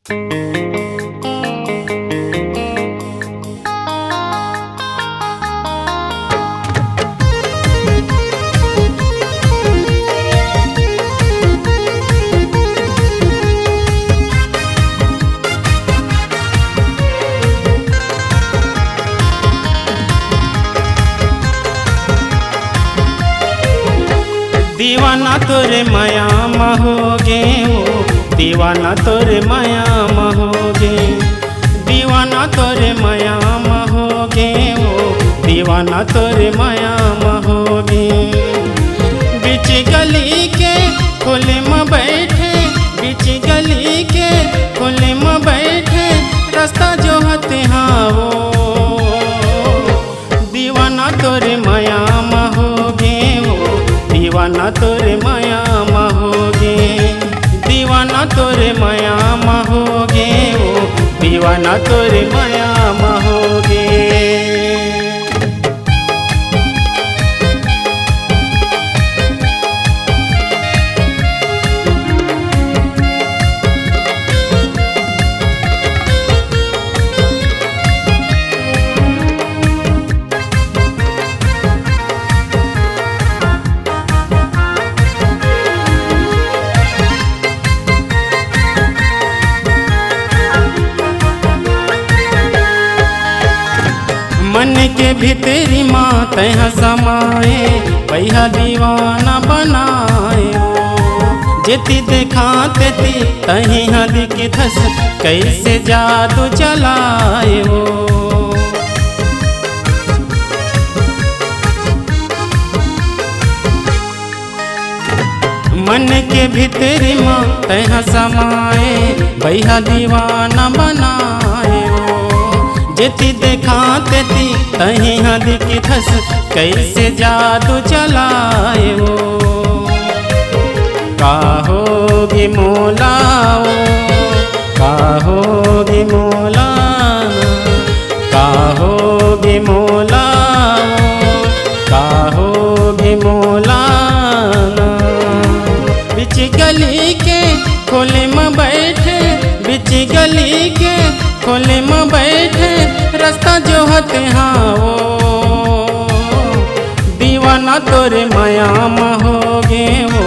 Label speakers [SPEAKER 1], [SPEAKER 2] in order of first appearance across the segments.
[SPEAKER 1] दीवाना तोरे माया महोगे हो, दीवाना तोरे माया महोगे, दीवाना तोरे माया महोगे हो, दीवाना तोरे माया महोगे। बीच गली के खुले में बैठे, बीच गली के खुले में बैठे, रास्ता जो हते हाओ। दीवाना तोरे माया महोगे हो, दीवाना तोरे माया महोगे, दीवाना तोरे माया महोगे हो, दीवाना तोरे माया महोगे। मन के भीतरी माँ तह समाए, पैहा दीवाना बनाए हो। जेती देखा तेती तही हदी की धस, कैसे जादू चलाए हो। मन के भीतरी माँ तह समाए, पैहा दीवाना बनाए हो। जेती देखा तेती तही हदी की धस, कैसे जादू चलाए हो। काहोगी मोलाओ, काहोगी मोला, काहोगी मोलाओ, काहोगी मोलाना। बीच गली के खोले में बैठे, बीच गली के खोले में बैठे, रास्ता जो हते हाओ। दीवाना तोरे माया महोगे हो,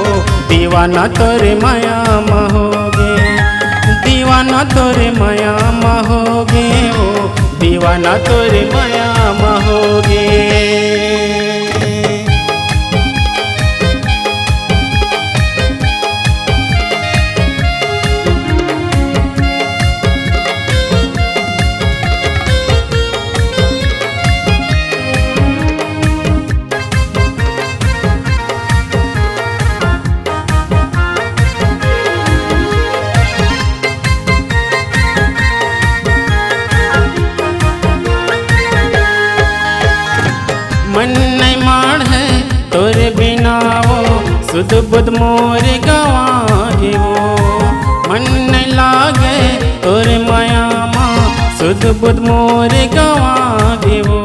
[SPEAKER 1] दीवाना तोरे माया महोगे, दीवाना तोरे माया महोगे हो, दीवाना तोरे माया महोगे। मन नहीं मार है तोरे बिना वो, सुध बुध मोरे गवागे वो। मन नहीं लागे तोरे माया माँ, सुध बुध मोरे गवागे वो।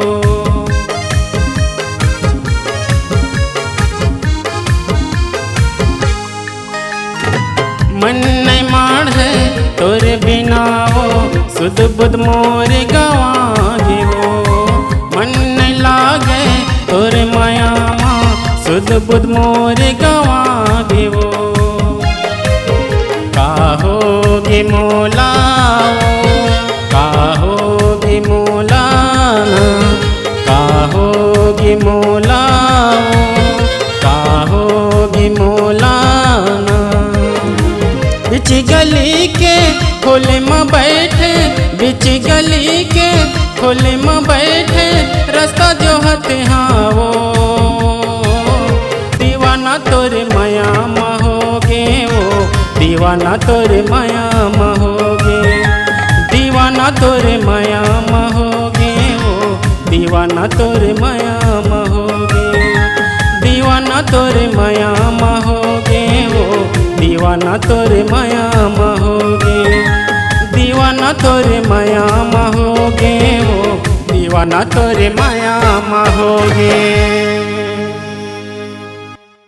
[SPEAKER 1] मन नहीं मार है तोरे बिना वो, सुध बुध मोरे गवागे वो। मन नहीं लागे तोरे माया माँ, सुध बुध मोरे गवागे वो। काहोगी मोलाओ, काहोगी मोलाना, काहोगी मोलाओ, काहोगी मोलाना। बीच गली के खोले में बैठे, बीच गली के खोले में बैठे, रास्ता जो हते हाओ। दीवाना तोरे माया महोगे हो, दीवाना तोरे माया महोगे, दीवाना तोरे माया महोगे हो, दीवाना तोरे माया महोगे, दीवाना तोरे माया महोगे हो, दीवाना तोरे माया महोगे, दीवाना तोरे माया महोगे हो, दीवाना तोरे माया महोगे।